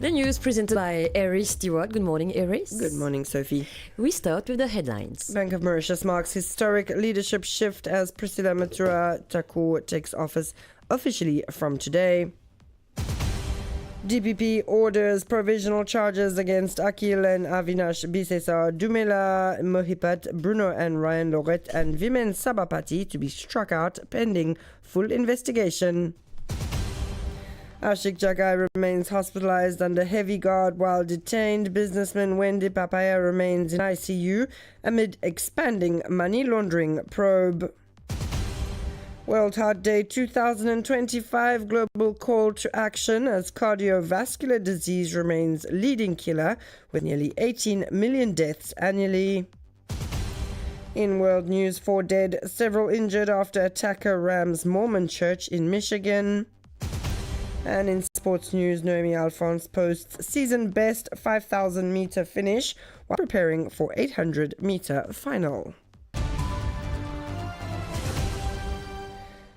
The news presented by Ayrece Stewart. Good morning, Ayrece. Good morning, Sophie. We start with the headlines. Bank of Mauritius marks historic leadership shift as Priscilla Matura-Takur takes office officially from today. DPP orders provisional charges against Akil and Avinash Bisesar, Dumela Mohipat, Bruno and Ryan Loret, and Vimen Sabapati to be struck out pending full investigation. Ashik Jagai remains hospitalized under heavy guard while detained. Businessman Wendy Papaya remains in ICU amid expanding money laundering probe. World Heart Day 2025 global call to action as cardiovascular disease remains leading killer with nearly 18 million deaths annually. In world news, 4 dead, several injured after attacker rams Mormon church in Michigan. And in sports news, Noemi Alphonse posts season best 5,000 meter finish while preparing for 800 meter final.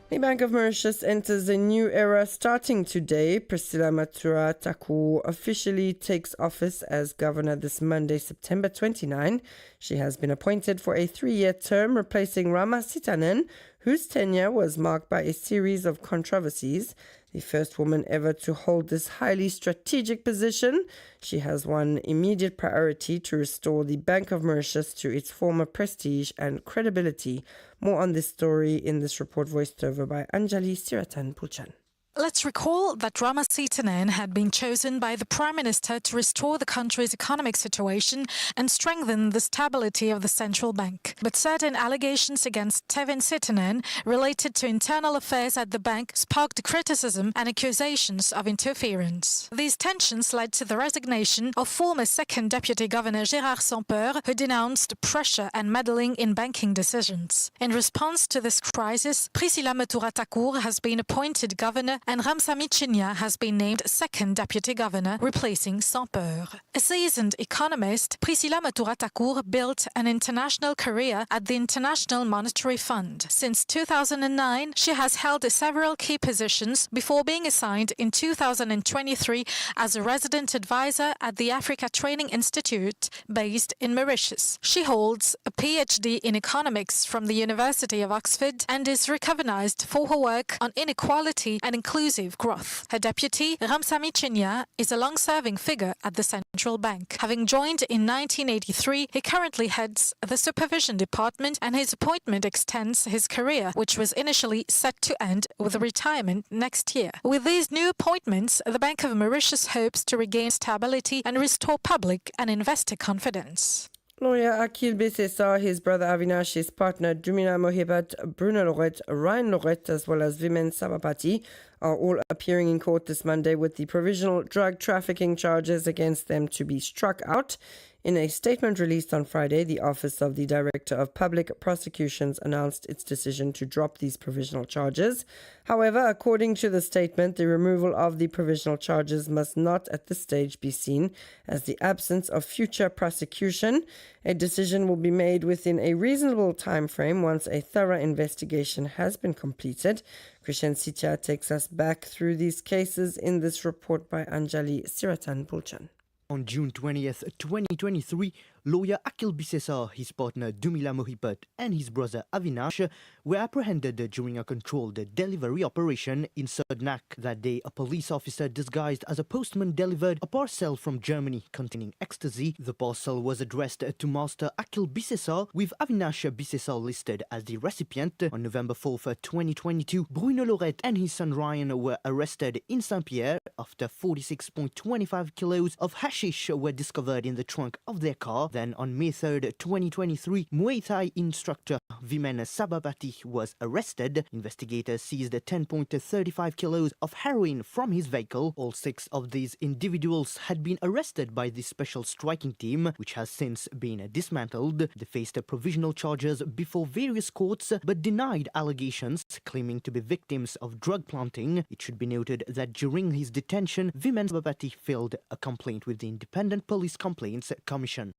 The Bank of Mauritius enters a new era starting today. Priscilla Matura-Takur officially takes office as governor this Monday, September 29. She has been appointed for a 3-year term, replacing Rama Sitanen, whose tenure was marked by a series of controversies. The first woman ever to hold this highly strategic position. She has one immediate priority: to restore the Bank of Mauritius to its former prestige and credibility. More on this story in this report voiced over by Anjali Siratan-Pulchan. Let's recall that Rama Sitanen had been chosen by the Prime Minister to restore the country's economic situation and strengthen the stability of the central bank. But certain allegations against Tevin Sitanen related to internal affairs at the bank sparked criticism and accusations of interference. These tensions led to the resignation of former second Deputy Governor Gérard Sampeur, who denounced pressure and meddling in banking decisions. In response to this crisis, Priscilla Matura-Takur has been appointed governor and Ramsamy Chinya has been named second deputy governor, replacing Sampeur. A seasoned economist, Priscilla Matura-Takur built an international career at the International Monetary Fund. Since 2009, she has held several key positions before being assigned in 2023 as a resident advisor at the Africa Training Institute based in Mauritius. She holds a PhD in economics from the University of Oxford and is recognized for her work on inequality and inclusive growth. Her deputy, Ramsamy Chinya, is a long-serving figure at the central bank. Having joined in 1983, he currently heads the supervision department, and his appointment extends his career, which was initially set to end with retirement next year. With these new appointments, the Bank of Mauritius hopes to regain stability and restore public and investor confidence. Lawyer Akil Bisesar, his brother Avinash, his partner Dumela Mohipat, Bruno Loret, Ryan Loret, as well as Vimen Sabapati are all appearing in court this Monday with the provisional drug trafficking charges against them to be struck out. In a statement released on Friday, the Office of the Director of Public Prosecutions announced its decision to drop these provisional charges. However, according to the statement, the removal of the provisional charges must not at this stage be seen as the absence of future prosecution. A decision will be made within a reasonable time frame once a thorough investigation has been completed. Christian Sitia takes us back through these cases in this report by Anjali Siratan-Pulchan. On June 20th, 2023, lawyer Akil Bisesar, his partner Dumela Mohipat and his brother Avinash were apprehended during a controlled delivery operation in Sodnak. That day, a police officer disguised as a postman delivered a parcel from Germany containing ecstasy. The parcel was addressed to Master Akil Bisesar, with Avinash Bisesar listed as the recipient. On November 4th, 2022, Bruno Loret and his son Ryan were arrested in Saint-Pierre after 46.25 kilos of hashish were discovered in the trunk of their car. Then on May 3rd, 2023, Muay Thai instructor Vimen Sabapati was arrested. Investigators seized 10.35 kilos of heroin from his vehicle. All 6 of these individuals had been arrested by the special striking team, which has since been dismantled. They faced provisional charges before various courts but denied allegations, claiming to be victims of drug planting. It should be noted that during his detention, Vimen Sabapati filed a complaint with the Independent Police Complaints Commission.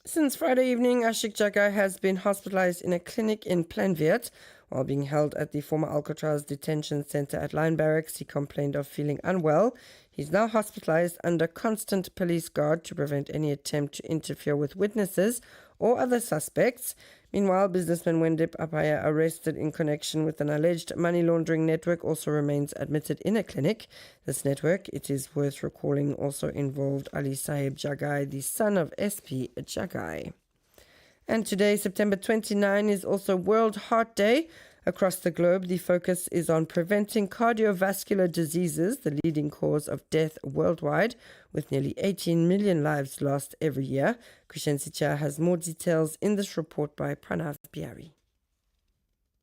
Since Friday evening, Ashik Jagai has been hospitalized in a clinic in Planviet. While being held at the former Alcatraz detention center at Line Barracks, he complained of feeling unwell. He's now hospitalized under constant police guard to prevent any attempt to interfere with witnesses or other suspects. Meanwhile, businessman Wendip Apaya, arrested in connection with an alleged money laundering network, also remains admitted in a clinic. This network, it is worth recalling, also involved Ali Sahib Jagai, the son of SP Jagai. And today, September 29, is also World Heart Day. Across the globe, the focus is on preventing cardiovascular diseases, the leading cause of death worldwide, with nearly 18 million lives lost every year. Kushen Sicha has more details in this report by Pranav Biari.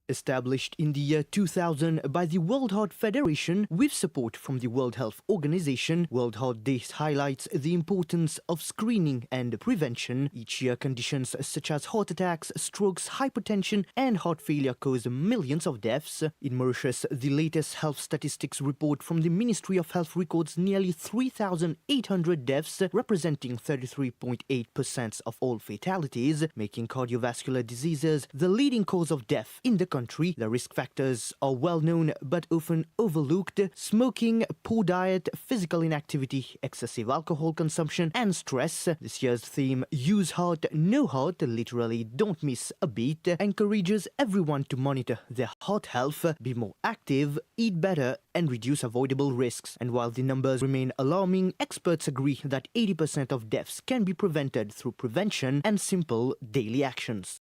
Established in the year 2000 by the World Heart Federation with support from the World Health Organization, World Heart Day highlights the importance of screening and prevention. Each year, conditions such as heart attacks, strokes, hypertension and heart failure cause millions of deaths. In Mauritius, the latest health statistics report from the Ministry of Health records nearly 3,800 deaths, representing 33.8% of all fatalities, making cardiovascular diseases the leading cause of death in the country. The risk factors are well known but often overlooked: smoking, poor diet, physical inactivity, excessive alcohol consumption and stress. This year's theme, Use Heart, No Heart, literally don't miss a beat, encourages everyone to monitor their heart health, be more active, eat better and reduce avoidable risks. And while the numbers remain alarming, experts agree that 80% of deaths can be prevented through prevention and simple daily actions.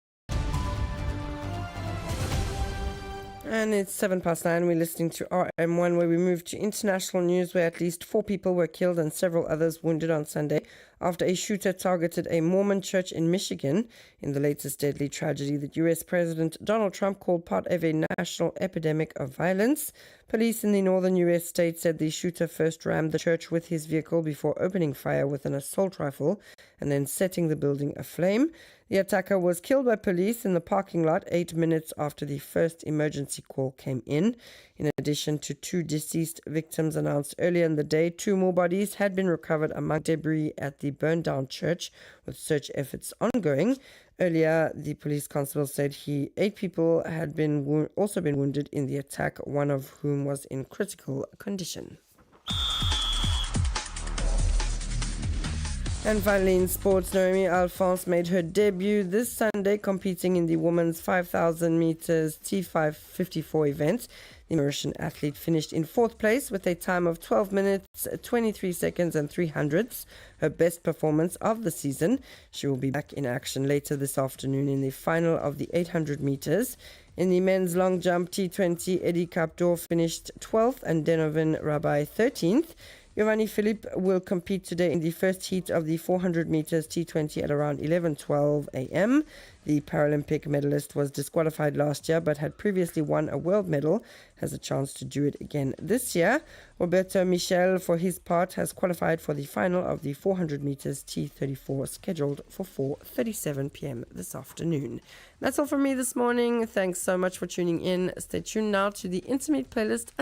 And it's 9:07. We're listening to RM1, where we move to international news, where at least 4 people were killed and several others wounded on Sunday after a shooter targeted a Mormon church in Michigan. In the latest deadly tragedy that U.S. President Donald Trump called part of a national epidemic of violence. Police in the northern U.S. state said the shooter first rammed the church with his vehicle before opening fire with an assault rifle and then setting the building aflame. The attacker was killed by police in the parking lot 8 minutes after the first emergency call came in. In addition to 2 deceased victims announced earlier in the day, 2 more bodies had been recovered among debris at the burned-down church, with search efforts ongoing. Earlier, the police constable said 8 people had also been wounded in the attack, one of whom was in critical condition. And finally, in sports, Noemi Alphonse made her debut this Sunday competing in the women's 5,000 meters T554 event. The Mauritian athlete finished in 4th place with a time of 12 minutes, 23 seconds and 300ths, her best performance of the season. She will be back in action later this afternoon in the final of the 800 meters. In the men's long jump T20, Eddie Capdor finished 12th and Denovan Rabai 13th. Giovanni Philippe will compete today in the first heat of the 400 meters T20 at around 11:12 a.m. The Paralympic medalist was disqualified last year but had previously won a world medal, has a chance to do it again this year. Roberto Michel, for his part, has qualified for the final of the 400 meters T34 scheduled for 4:37 p.m. this afternoon. That's all from me this morning. Thanks so much for tuning in. Stay tuned now to the Intimate playlist.